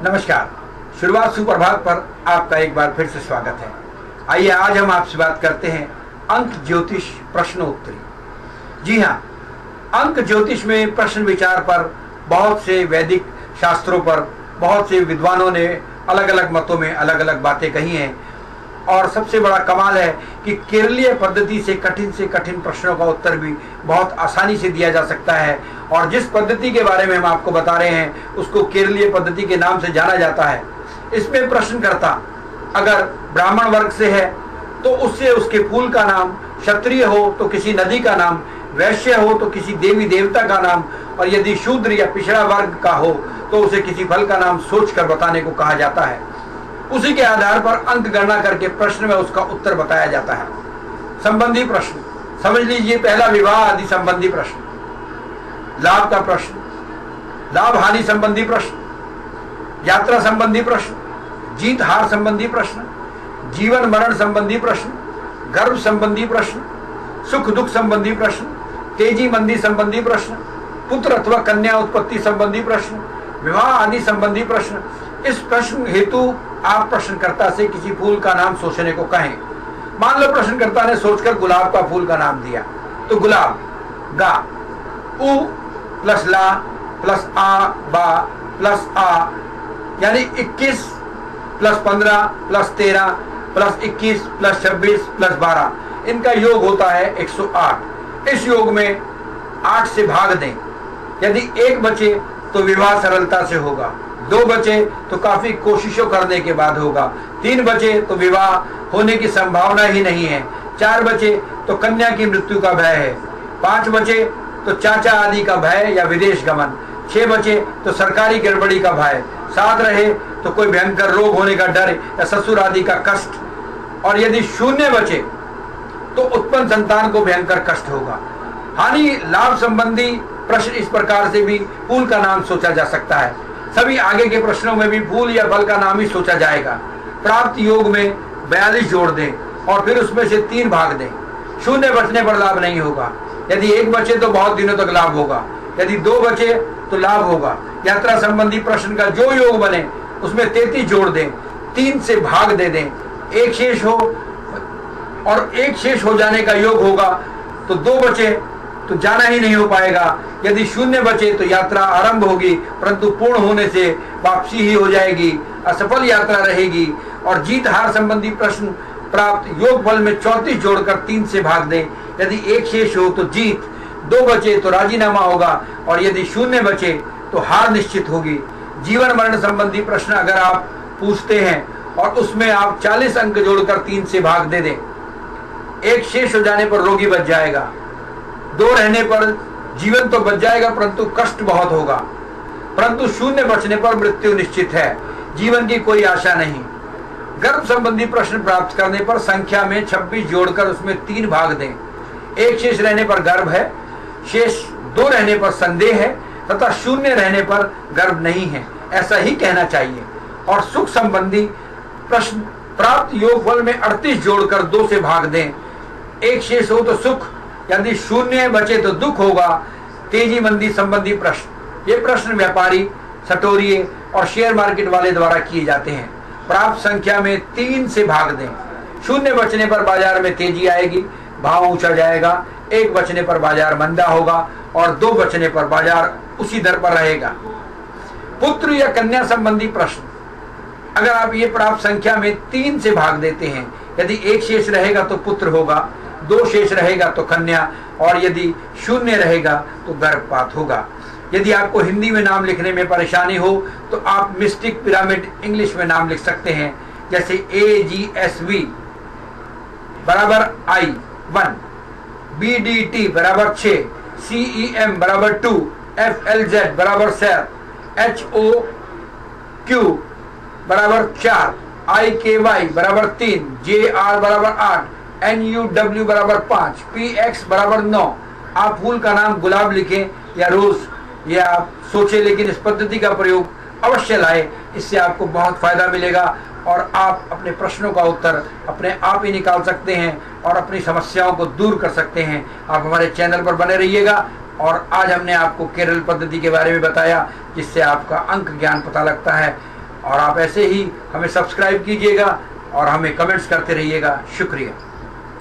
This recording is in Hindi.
नमस्कार। शुरुआत सुप्रभात पर आपका एक बार फिर से स्वागत है। आइए आज हम आपसे बात करते हैं अंक ज्योतिष प्रश्नोत्तरी। जी हाँ, अंक ज्योतिष में प्रश्न विचार पर बहुत से वैदिक शास्त्रों पर बहुत से विद्वानों ने अलग अलग मतों में अलग अलग बातें कही हैं। और सबसे बड़ा कमाल है कि केरलीय पद्धति से कठिन प्रश्नों का उत्तर भी बहुत आसानी से दिया जा सकता है। और जिस पद्धति के बारे में हम आपको बता रहे हैं उसको केरलीय पद्धति के नाम से जाना जाता है। इसमें प्रश्नकर्ता अगर ब्राह्मण वर्ग से है तो उससे उसके फूल का नाम, क्षत्रिय हो तो किसी नदी का नाम, वैश्य हो तो किसी देवी देवता का नाम, और यदि शूद्र या पिछड़ा वर्ग का हो तो उसे किसी फल का नाम सोचकर बताने को कहा जाता है। उसी के आधार पर अंक गणना करके प्रश्न में उसका उत्तर बताया जाता है। संबंधी प्रश्न समझ लीजिए। पहला, विवाह आदि संबंधी प्रश्न, लाभ का प्रश्न, लाभ हानि संबंधी प्रश्न, यात्रा संबंधी प्रश्न, जीत हार संबंधी प्रश्न, जीवन मरण संबंधी प्रश्न, गर्भ संबंधी प्रश्न, सुख दुख संबंधी प्रश्न, तेजी मंदी संबंधी प्रश्न, पुत्र अथवा कन्या उत्पत्ति संबंधी प्रश्न, विवाह आदि संबंधी प्रश्न। इस प्रश्न हेतु आप प्रश्नकर्ता से किसी फूल का नाम सोचने को कहें। मान लो प्रश्नकर्ता ने सोचकर गुलाब का फूल का नाम दिया तो गुलाब गा, उ प्लस ला प्लस आ बा प्लस आ यानी 21 plus 15 plus 13 plus 21 plus 26 plus 12, इनका योग होता है 108। इस योग में 8 से भाग दें। यदि 1 बचे तो विवाह सरलता से होगा, 2 बचे तो काफी कोशिशों करने के बाद होगा, 3 बचे तो विवाह होने की संभावना ही नहीं है, 4 बचे तो कन्या की मृत्यु का भय है, 5 बचे तो चाचा आदि का भय या विदेश गमन, 6 बचे तो सरकारी गड़बड़ी का भय, 7 रहे तो कोई भयंकर रोग होने का डर या ससुर आदि का कष्ट, और यदि 0 बचे तो उत्पन्न संतान को भयंकर कष्ट होगा। हानि लाभ संबंधी प्रश्न इस प्रकार से भी फूल का नाम सोचा जा सकता है। सभी आगे के प्रश्नों में भी फूल या फल का नाम ही सोचा जाएगा। प्राप्त योग में 42 जोड़ दें और फिर उसमें से 3 भाग दें। 0 बचने पर लाभ नहीं होगा। यदि 1 बचे तो बहुत दिनों तक लाभ होगा, यदि 2 बचे तो लाभ होगा। यात्रा संबंधी प्रश्न का जो योग बने उसमें 33 जोड़ दें, 3 से भाग दे दें। 1 शेष हो और 1 शेष हो जाने का योग होगा तो 2 बचे तो जाना ही नहीं हो पाएगा। यदि 0 बचे तो यात्रा आरंभ होगी परंतु पूर्ण होने से वापसी ही हो जाएगी, असफल यात्रा रहेगी। और जीत हार संबंधी प्रश्न प्राप्त योग फल में 34 जोड़कर 3 से भाग दें। यदि 1 शेष हो तो जीत, 2 बचे तो राजीनामा होगा, और यदि 0 बचे तो हार निश्चित होगी। जीवन मरण संबंधी प्रश्न अगर आप पूछते हैं और उसमें आप 40 अंक जोड़कर 3 से भाग दे दें, 1 शेष हो जाने पर रोगी बच जाएगा, 2 रहने पर जीवन तो बच जाएगा परंतु कष्ट बहुत होगा, परंतु 0 बचने पर मृत्यु निश्चित है, जीवन की कोई आशा नहीं। गर्भ संबंधी प्रश्न प्राप्त करने पर संख्या में 26 जोड़कर उसमें 3 भाग दें। 1 शेष रहने पर गर्भ है, शेष 2 रहने पर संदेह है तथा 0 रहने पर गर्भ नहीं है, ऐसा ही कहना चाहिए। और सुख संबंधी प्रश्न प्राप्त योगफल में 38 जोड़कर 2 से भाग दें। 1 शेष हो तो सुख, यदि 0 बचे तो दुख होगा। तेजी मंदी संबंधी प्रश्न, ये प्रश्न व्यापारी, सटोरिये और शेयर मार्केट वाले द्वारा किए जाते हैं। प्राप्त संख्या में 3 से भाग दें। 0 बचने पर बाजार में तेजी आएगी, भाव ऊंचा जाएगा, 1 बचने पर बाजार मंदा होगा और 2 बचने पर बाजार उसी दर पर रहेगा। पुत्र या कन्या संबंधी प्रश्न अगर आप ये प्राप्त संख्या में 3 से भाग देते हैं, यदि 1 शेष रहेगा तो पुत्र होगा, 2 शेष रहेगा तो कन्या, और यदि 0 रहेगा तो गर्भपात होगा। यदि आपको हिंदी में नाम लिखने में परेशानी हो तो आप मिस्टिक पिरामिड इंग्लिश में नाम लिख सकते हैं, जैसे AGSV बराबर I1, BDT बराबर 6, CEM बराबर 2, FLZ बराबर 7, HOQ बराबर 4, IKY बराबर 3, JR बराबर 8, NUW बराबर 5, PX बराबर 9। आप फूल का नाम गुलाब लिखें या रोज, ये आप सोचें, लेकिन इस पद्धति का प्रयोग अवश्य लाएं। इससे आपको बहुत फायदा मिलेगा और आप अपने प्रश्नों का उत्तर अपने आप ही निकाल सकते हैं और अपनी समस्याओं को दूर कर सकते हैं। आप हमारे चैनल पर बने रहिएगा। और आज हमने आपको केरल पद्धति के बारे में बताया, जिससे आपका अंक ज्ञान पता लगता है। और आप ऐसे ही हमें सब्सक्राइब कीजिएगा और हमें कमेंट्स करते रहिएगा। शुक्रिया।